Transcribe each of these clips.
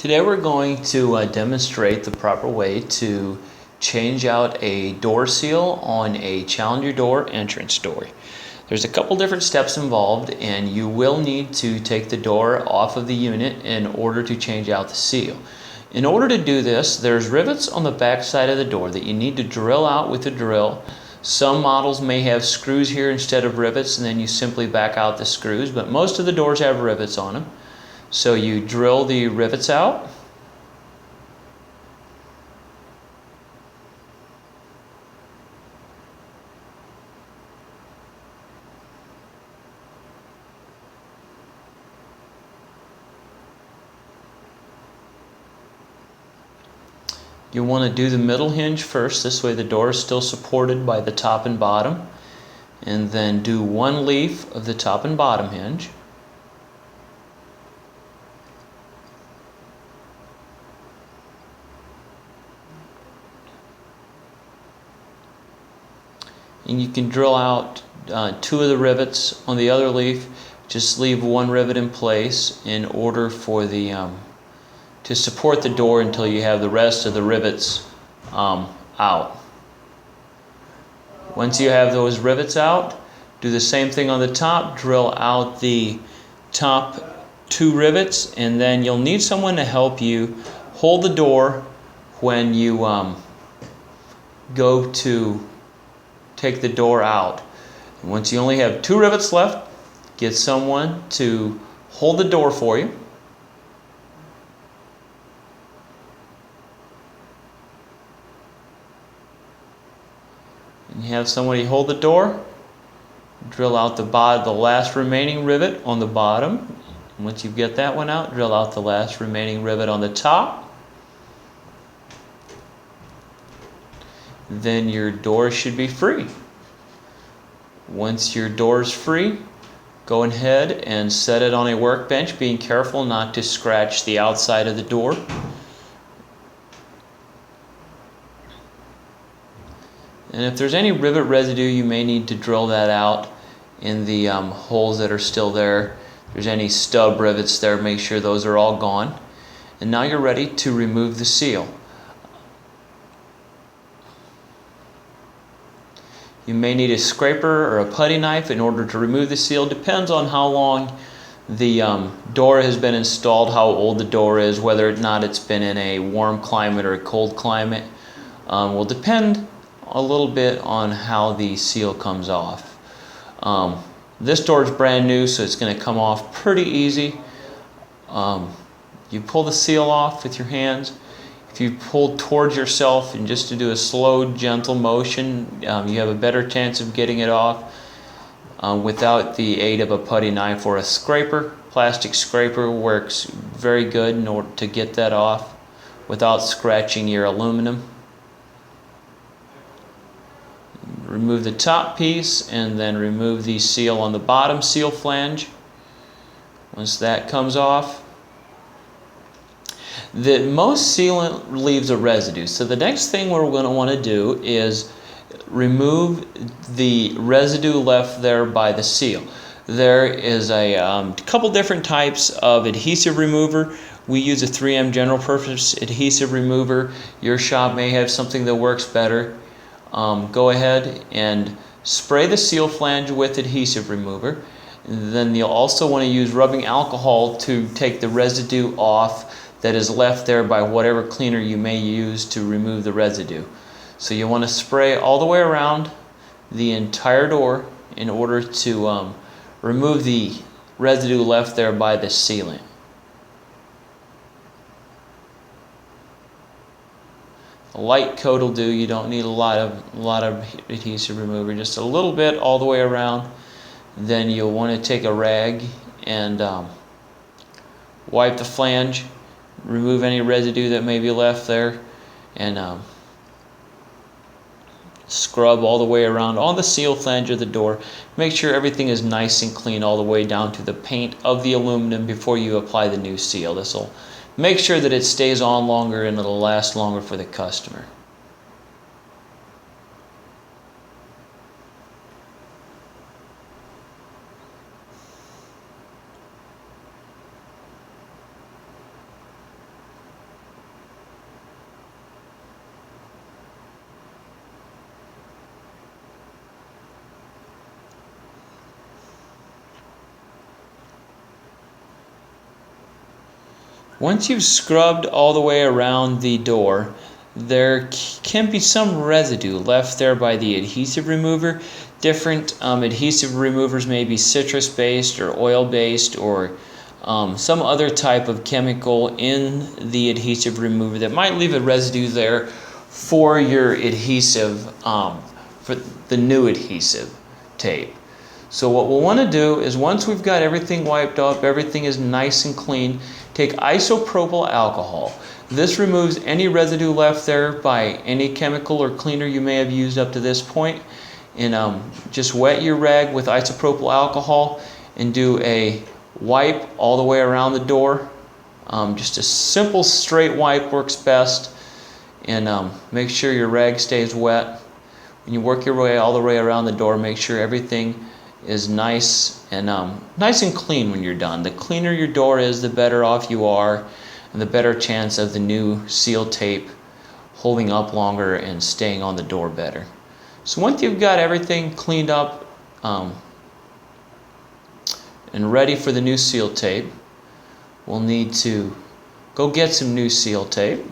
Today we're going to demonstrate the proper way to change out a door seal on a Challenger door entrance door. There's a couple different steps involved, and you will need to take the door off of the unit in order to change out the seal. In order to do this, there's rivets on the back side of the door that you need to drill out with a drill. Some models may have screws here instead of rivets, and then you simply back out the screws, but most of the doors have rivets on them. So you drill the rivets out. You want to do the middle hinge first, this way the door is still supported by the top and bottom. And then do one leaf of the top and bottom hinge. And you can drill out two of the rivets on the other leaf. Just leave one rivet in place in order for the to support the door until you have the rest of the rivets out. Once you have those rivets out, do the same thing on the top. Drill out the top two rivets, and then you'll need someone to help you hold the door when you go to take the door out. And once you only have two rivets left, get someone to hold the door for you. And you have somebody hold the door, drill out the last remaining rivet on the bottom. And once you get that one out, drill out the last remaining rivet on the top. Then your door should be free. Once your door is free, go ahead and set it on a workbench, being careful not to scratch the outside of the door. And if there's any rivet residue, you may need to drill that out in the holes that are still there. If there's any stub rivets there, make sure those are all gone. And now you're ready to remove the seal. You may need a scraper or a putty knife in order to remove the seal. Depends on how long the door has been installed, how old the door is, whether or not it's been in a warm climate or a cold climate. Will depend a little bit on how the seal comes off. This door is brand new, so it's going to come off pretty easy. You pull the seal off with your hands. If you pull towards yourself and just to do a slow, gentle motion, you have a better chance of getting it off without the aid of a putty knife or a scraper. Plastic scraper works very good in order to get that off without scratching your aluminum. Remove the top piece and then remove the seal on the bottom seal flange. Once that comes off, most sealant leaves a residue. So the next thing we're going to want to do is remove the residue left there by the seal. There is a couple different types of adhesive remover. We use a 3M general purpose adhesive remover. Your shop may have something that works better. Go ahead and spray the seal flange with adhesive remover. And then you'll also want to use rubbing alcohol to take the residue off that is left there by whatever cleaner you may use to remove the residue. So you want to spray all the way around the entire door in order to remove the residue left there by the sealant. A light coat will do. You don't need a lot of adhesive remover, just a little bit all the way around. Then you'll want to take a rag and wipe the flange, remove any residue that may be left there, and scrub all the way around on the seal flange of the door. Make sure everything is nice and clean all the way down to the paint of the aluminum before you apply the new seal. This will make sure that it stays on longer and it'll last longer for the customer. Once you've scrubbed all the way around the door, there can be some residue left there by the adhesive remover. Different adhesive removers may be citrus-based or oil-based or some other type of chemical in the adhesive remover that might leave a residue there for your adhesive, for the new adhesive tape. So what we'll want to do is, once we've got everything wiped up, everything is nice and clean, take isopropyl alcohol. This removes any residue left there by any chemical or cleaner you may have used up to this point. And just wet your rag with isopropyl alcohol and do a wipe all the way around the door. Just a simple straight wipe works best. And make sure your rag stays wet. When you work your way all the way around the door, make sure everything is nice and clean when you're done. The cleaner your door is, the better off you are, and the better chance of the new seal tape holding up longer and staying on the door better. So once you've got everything cleaned up and ready for the new seal tape, we'll need to go get some new seal tape.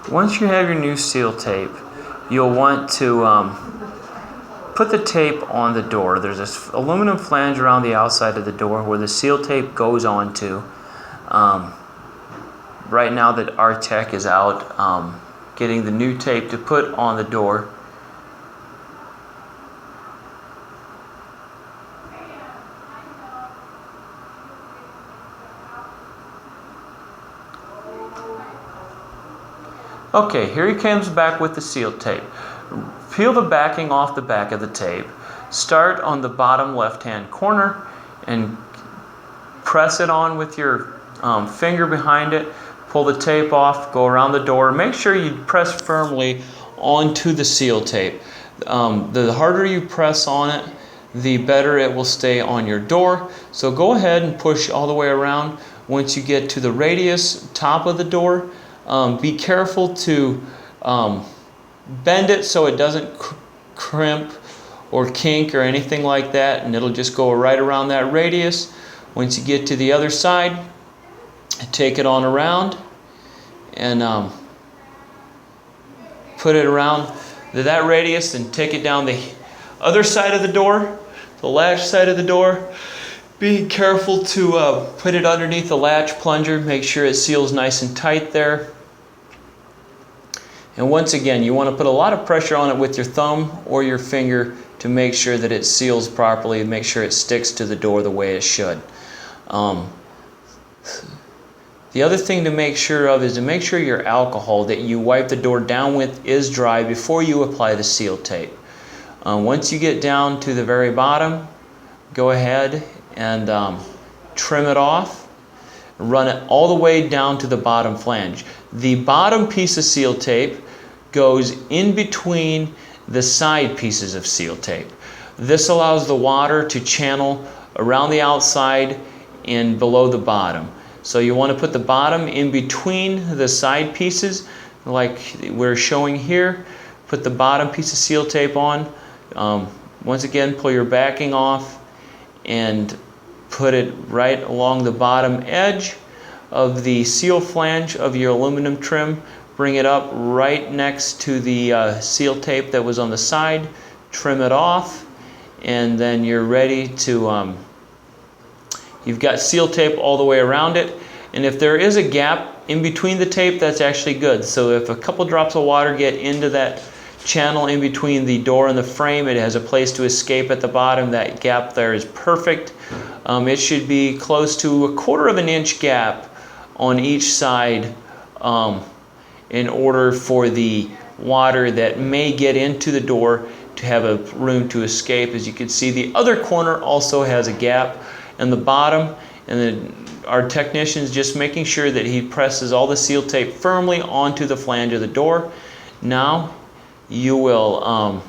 Once you have your new seal tape, you'll want to put the tape on the door. There's this aluminum flange around the outside of the door where the seal tape goes onto. Right now that our tech is out getting the new tape to put on the door. Okay, here he comes back with the seal tape. Peel the backing off the back of the tape. Start on the bottom left-hand corner and press it on with your finger behind it. Pull the tape off, go around the door. Make sure you press firmly onto the seal tape. The harder you press on it, the better it will stay on your door. So go ahead and push all the way around. Once you get to the radius top of the door, be careful to bend it so it doesn't crimp or kink or anything like that, and it'll just go right around that radius. Once you get to the other side, take it on around and put it around that radius and take it down the other side of the door, the latch side of the door. Be careful to put it underneath the latch plunger. Make sure it seals nice and tight there. And once again, you want to put a lot of pressure on it with your thumb or your finger to make sure that it seals properly and make sure it sticks to the door the way it should. The other thing to make sure of is to make sure your alcohol that you wipe the door down with is dry before you apply the seal tape. Once you get down to the very bottom, go ahead and trim it off. Run it all the way down to the bottom flange. The bottom piece of seal tape goes in between the side pieces of seal tape. This allows the water to channel around the outside and below the bottom. So you want to put the bottom in between the side pieces like we're showing here. Put the bottom piece of seal tape on, Once again, pull your backing off and put it right along the bottom edge of the seal flange of your aluminum trim. Bring it up right next to the seal tape that was on the side. Trim it off, and then you're ready to, you've got seal tape all the way around it. And if there is a gap in between the tape, that's actually good. So if a couple drops of water get into that channel in between the door and the frame, it has a place to escape at the bottom. That gap there is perfect. It should be close to 1/4 of an inch gap on each side in order for the water that may get into the door to have a room to escape. As you can see, the other corner also has a gap in the bottom, and then our technician's just making sure that he presses all the seal tape firmly onto the flange of the door. Now you will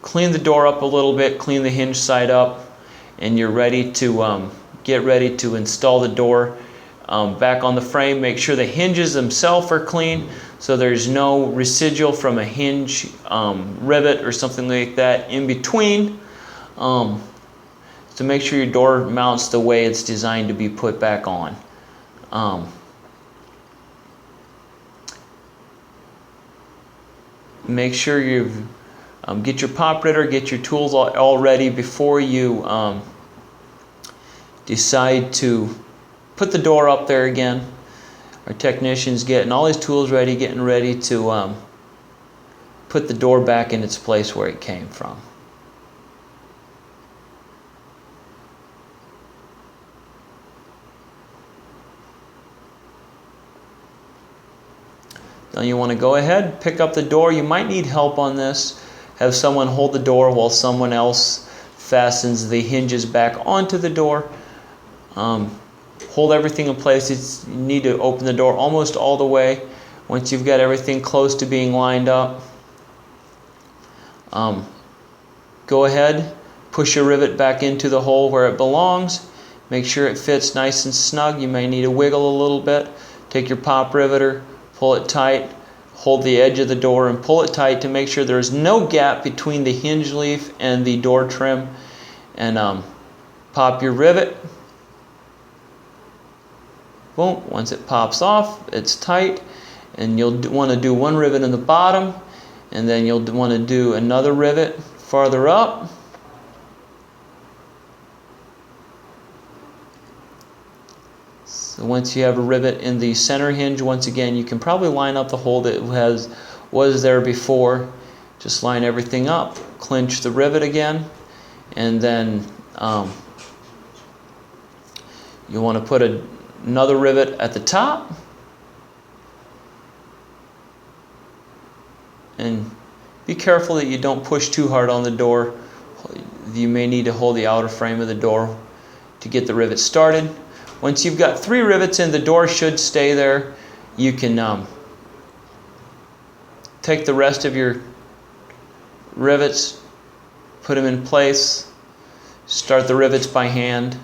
clean the door up a little bit, clean the hinge side up, and you're ready to get ready to install the door back on the frame. Make sure the hinges themselves are clean, so there's no residual from a hinge rivet or something like that in between. To make sure your door mounts the way it's designed to be put back on. Make sure you get your pop ritter, get your tools all ready before you decide to put the door up there again. Our technician's getting all his tools ready, getting ready to put the door back in its place where it came from. Now you want to go ahead, pick up the door. You might need help on this. Have someone hold the door while someone else fastens the hinges back onto the door. Hold everything in place. You need to open the door almost all the way. Once you've got everything close to being lined up, go ahead, push your rivet back into the hole where it belongs. Make sure it fits nice and snug. You may need to wiggle a little bit. Take your pop riveter, pull it tight, hold the edge of the door and pull it tight to make sure there's no gap between the hinge leaf and the door trim. And pop your rivet. Boom. Once it pops off, it's tight. And you'll want to do one rivet in the bottom, and then you'll want to do another rivet farther up. So once you have a rivet in the center hinge, once again, you can probably line up the hole that was there before. Just line everything up, clinch the rivet again, and then you want to put another rivet at the top. And be careful that you don't push too hard on the door. You may need to hold the outer frame of the door to get the rivet started. Once you've got 3 rivets in, the door should stay there. You can take the rest of your rivets, put them in place, start the rivets by hand,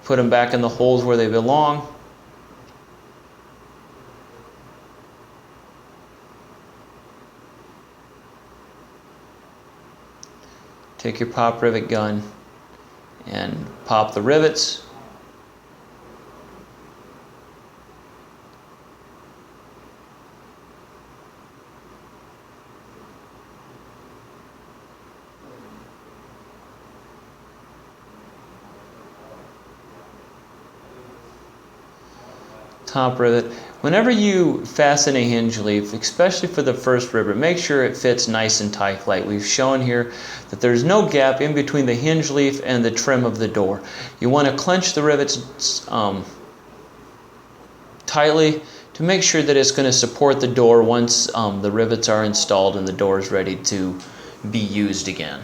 put them back in the holes where they belong. Take your pop rivet gun and pop the rivets. Top rivet. Whenever you fasten a hinge leaf, especially for the first rivet, make sure it fits nice and tight. Like we've shown here, that there's no gap in between the hinge leaf and the trim of the door. You want to clench the rivets tightly to make sure that it's going to support the door once the rivets are installed and the door is ready to be used again.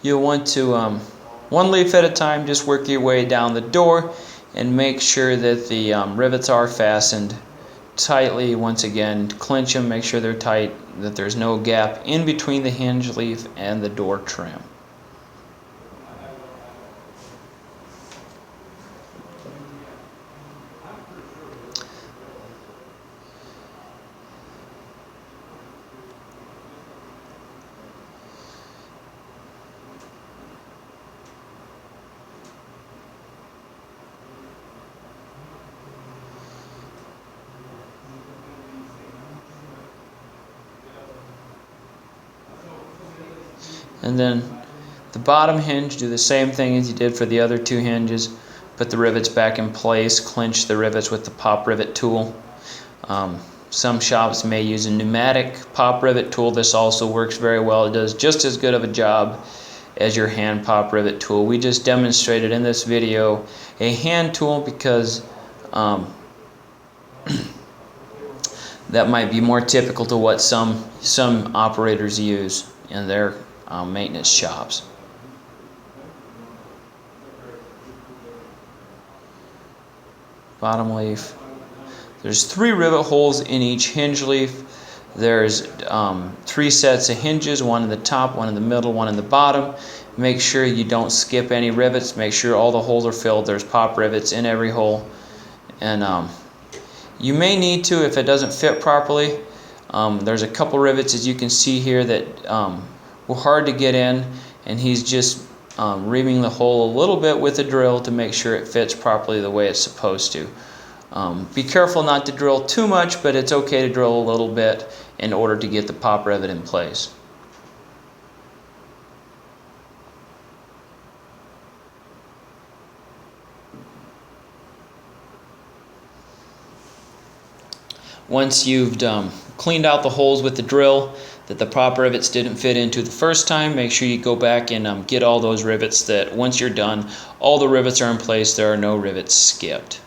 you'll want to, one leaf at a time, just work your way down the door and make sure that the rivets are fastened tightly. Once again, clinch them, make sure they're tight, that there's no gap in between the hinge leaf and the door trim. And then the bottom hinge, do the same thing as you did for the other two hinges. Put the rivets back in place, clinch the rivets with the pop rivet tool. Some shops may use a pneumatic pop rivet tool. This also works very well. It does just as good of a job as your hand pop rivet tool. We just demonstrated in this video a hand tool because that might be more typical to what some operators use in their maintenance shops. Bottom leaf. There's 3 rivet holes in each hinge leaf. There's 3 sets of hinges, one in the top, one in the middle, one in the bottom. Make sure you don't skip any rivets. Make sure all the holes are filled. There's pop rivets in every hole. And you may need to, if it doesn't fit properly, there's a couple rivets, as you can see here, that were hard to get in, and he's just reaming the hole a little bit with a drill to make sure it fits properly the way it's supposed to. Be careful not to drill too much, but it's okay to drill a little bit in order to get the pop rivet in place. Once you've cleaned out the holes with the drill that the pop rivets didn't fit into the first time, make sure you go back and get all those rivets, that once you're done, all the rivets are in place, there are no rivets skipped.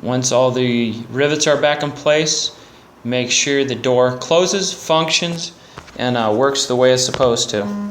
Once all the rivets are back in place, make sure the door closes, functions, and works the way it's supposed to.